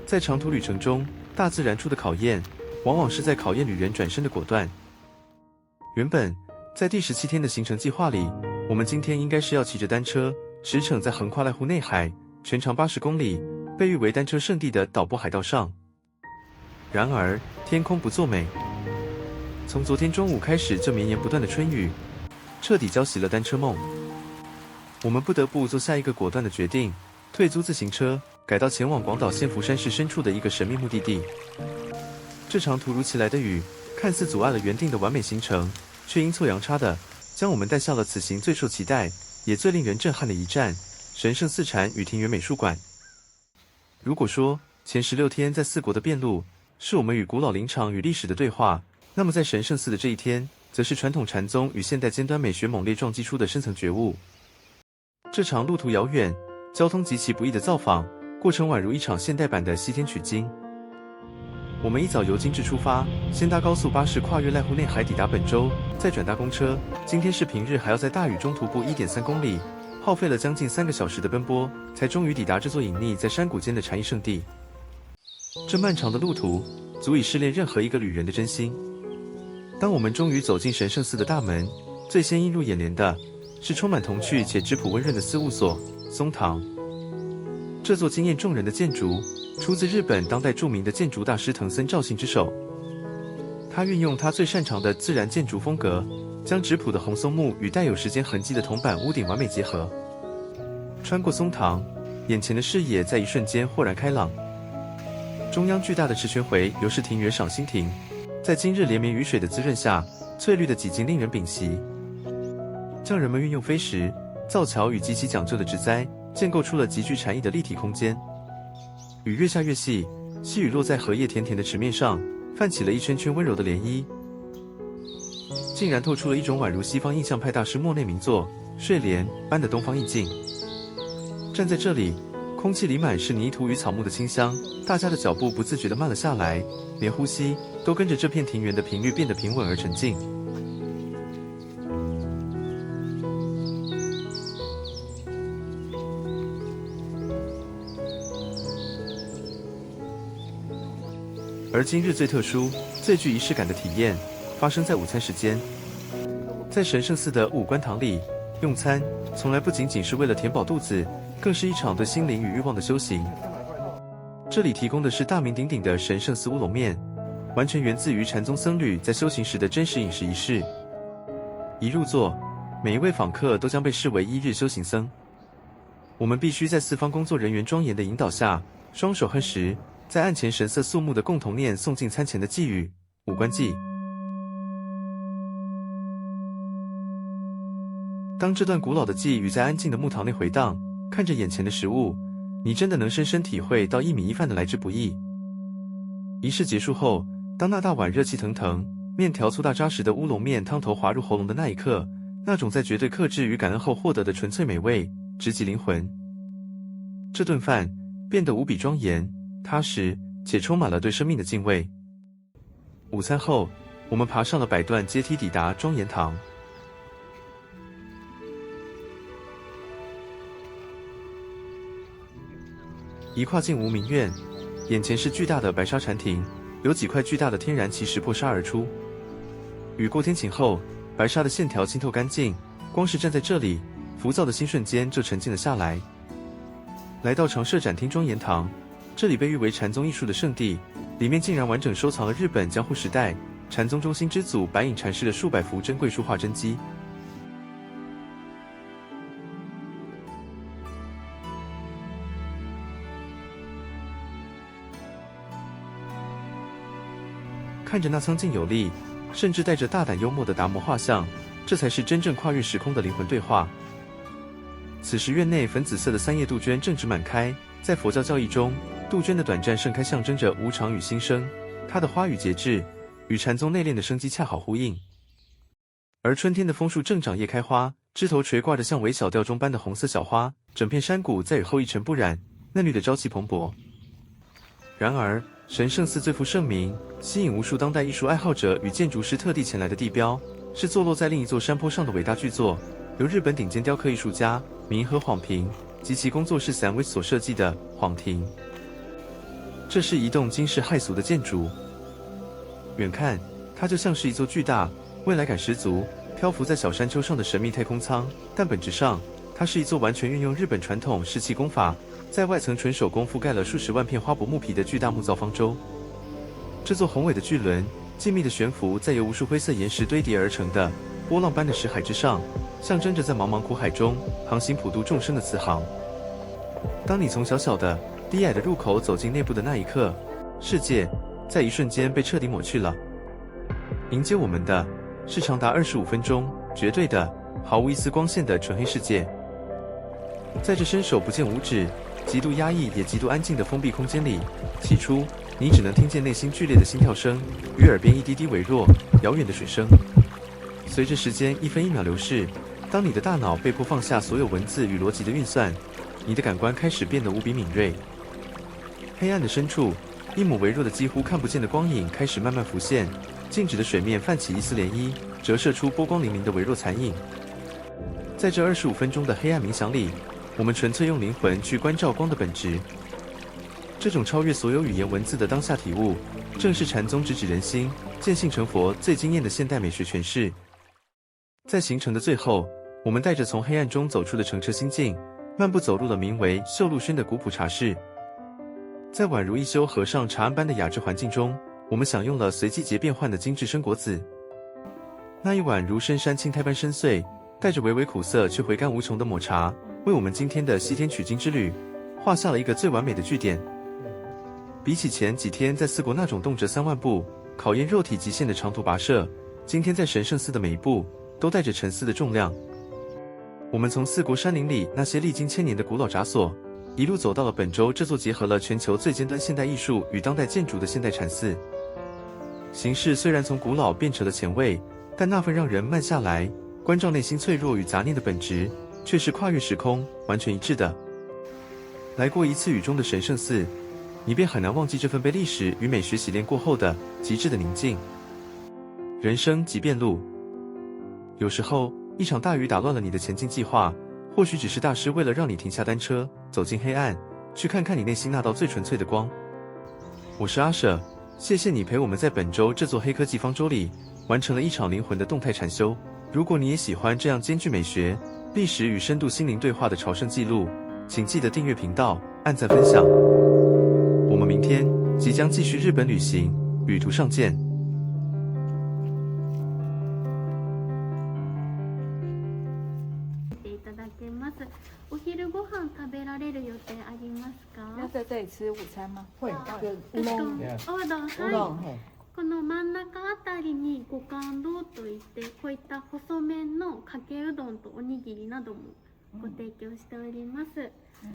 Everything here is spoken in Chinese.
在長途旅程中，大自然出的考驗，往往是在考驗旅人轉身的果斷。原本在第17天的行程計劃裡，我們今天應該是要騎着單車，馳騁在橫跨瀨戶內海、全長80公里、被譽為單車聖地的島波海道上。然而，天空不作美，從昨天中午開始就綿延不斷的春雨，徹底澆熄了單車夢。我們不得不做下一個果斷的決定，退租自行車，改道前往廣島縣福山市深處的一個神秘目的地。這場突如其來的雨，看似阻礙了原定的完美行程，卻陰錯陽差的將我們帶向了此行最受期待，也最令人震撼的一站——神聖寺禪與庭園美術館。如果說前16天在四國的遍路，是我們與古老林場與歷史的對話，那麼在神聖寺的這一天，則是傳統禪宗與現代尖端美學猛烈撞擊出的深層覺悟。這場路途遙遠、交通極其不易的造訪過程，宛如一場現代版的西天取經。我們一早由今治出發，先搭高速巴士跨越瀨戶內海抵達本州，再轉搭公車。今天是平日，還要在大雨中徒步1.3公里，耗費了將近3個小時的奔波，才終於抵達這座隱匿在山谷間的禪意聖地。這漫長的路途，足以試煉任何一個旅人的真心。當我們終於走進神聖寺的大門，最先映入眼簾的是充滿童趣且質樸溫潤的司務所松堂。這座驚豔眾人的建築，出自日本當代著名的建築大師藤森照信之手。他運用他最擅長的自然建築風格，將質樸的紅松木與帶有時間痕跡的銅板屋頂完美結合。穿過松堂，眼前的視野在一瞬間豁然開朗。中央巨大的池泉洄由是庭園賞心亭，在今日連綿雨水的滋潤下，翠綠的幾近令人屏息。匠人們運用飛石、造橋與極其講究的植栽，建構出了極具禪意的立體空間。雨越下越細，細雨落在荷葉田田的池面上，泛起了一圈圈溫柔的漣漪，竟然透出了一種宛如西方印象派大師莫內名作《睡蓮》般的東方意境。站在這裡，空氣裡滿是泥土與草木的清香，大家的腳步不自覺地慢了下來，連呼吸都跟着這片庭園的頻率變得平穩而沉靜。而今日最特殊、最具儀式感的體驗，發生在午餐時間。在神聖寺的武觀堂裡，用餐從來不僅僅是為了填飽肚子，更是一場對心靈與慾望的修行。這裡提供的是大名鼎鼎的神聖寺烏龍麵，完全源自於禪宗僧侶在修行時的真實飲食儀式。一入座，每一位訪客都將被視為一日修行僧。我們必須在四方工作人員莊嚴的引導下，雙手合十，在案前神色肅穆地共同念誦進餐前的偈語“武觀偈”。當這段古老的偈語在安靜的木堂內回盪，看着眼前的食物，你真的能深深體會到一米一飯的來之不易。儀式結束後，當那大碗熱氣騰騰、麵條粗大扎實的烏龍麵湯頭滑入喉嚨的那一刻，那種在絕對克制與感恩後獲得的純粹美味，直擊靈魂。這頓飯變得無比莊嚴、踏實，且充滿了對生命的敬畏。午餐後，我們爬上了百段階梯，抵達莊嚴堂。一跨進無名院，眼前是巨大的白沙禪庭，有幾塊巨大的天然奇石破沙而出。雨過天晴後，白沙的線條清透乾淨，光是站在這裡，浮躁的心瞬間就沉靜了下來。來到常設展廳莊嚴堂，這裡被譽為禪宗藝術的聖地，裡面竟然完整收藏了日本江戶時代禪宗中心之祖白隱禪師的數百幅珍貴書畫真跡。看着那苍勁有力，甚至帶着大膽幽默的達摩畫像，這才是真正跨越時空的靈魂對話。此時院內粉紫色的三葉杜鵑正值滿開，在佛教教義中，杜鵑的短暫盛開象徵着無常與新生，它的花語節制與禪宗內斂的生機恰好呼應。而春天的楓樹正長葉開花，枝頭垂掛着像微小吊鐘般的紅色小花，整片山谷在雨後一塵不染，嫩綠的朝氣蓬勃。然而，神聖寺最負盛名，吸引無數當代藝術愛好者與建築師特地前來的地標，是坐落在另一座山坡上的偉大巨作，由日本頂尖雕刻藝術家明和晃平及其工作室 Sandwich 所設計的晃庭。這是一棟驚世駭俗的建築。遠看，它就像是一座巨大、未來感十足、漂浮在小山丘上的神秘太空艙，但本質上，它是一座完全運用日本傳統石砌工法，在外層純手工覆蓋了數十萬片花柏木皮的巨大木造方舟。這座宏偉的巨輪，靜謐地懸浮在由無數灰色岩石堆疊而成的波浪般的石海之上，象徵着在茫茫苦海中航行普渡眾生的慈航。當你從小小的、低矮的入口走進內部的那一刻，世界在一瞬間被徹底抹去了。迎接我們的是長達25分鐘、絕對的、毫無一絲光線的純黑世界。在這伸手不見五指、極度壓抑也極度安靜的封閉空間裡，起初你只能聽見內心劇烈的心跳聲與耳邊一滴滴微弱、遙遠的水聲。隨着時間一分一秒流逝，當你的大腦被迫放下所有文字與邏輯的運算，你的感官開始變得無比敏銳。黑暗的深處，一抹微弱的幾乎看不見的光影開始慢慢浮現，靜止的水面泛起一絲漣漪，折射出波光粼粼的微弱殘影。在這25分鐘的黑暗冥想裡，我們純粹用靈魂去關照光的本質。這種超越所有語言文字的當下體悟，正是禪宗直指人心、見性成佛最驚豔的現代美學詮釋。在行程的最後，我們帶着從黑暗中走出的澄澈心境，漫步走入了名為秀露軒的古樸茶室。在宛如一休和尚茶庵般的雅致環境中，我們享用了隨季節變換的精緻生果子。那一碗如深山青苔般深邃，帶着微微苦澀卻回甘無窮的抹茶，為我們今天的西天取經之旅畫下了一個最完美的句點。比起前幾天在四國那種動輒3萬步、考驗肉體極限的長途跋涉，今天在神聖寺的每一步都帶着沉思的重量。我們從四國山林裡那些歷經千年的古老札所，一路走到了本州這座結合了全球最尖端現代藝術與當代建築的現代禪寺。形式雖然從古老變成了前衛，但那份讓人慢下來關照內心脆弱與雜念的本質，卻是跨越時空完全一致的。來過一次雨中的神聖寺，你便很難忘記這份被歷史與美學洗練過後的極致的寧靜。人生即變路，有時候一場大雨打亂了你的前進計劃，或許只是大師為了讓你停下單車，走進黑暗，去看看你內心那道最純粹的光。我是阿舍，謝謝你陪我們在本周這座黑科技方舟裡完成了一場靈魂的動態禪修。如果你也喜歡這樣兼具美學、歷史與深度心靈對話的朝聖記錄，請記得訂閱頻道、按讚分享。我們明天即將繼續日本旅行，旅途上見。お昼ご飯食べられる予定ありますか？要在這裡吃午餐嗎？會，うどん、はい。この真ん中あたりに五感堂といってこういった細麺のかけうどんとおにぎりなどもご提供しております。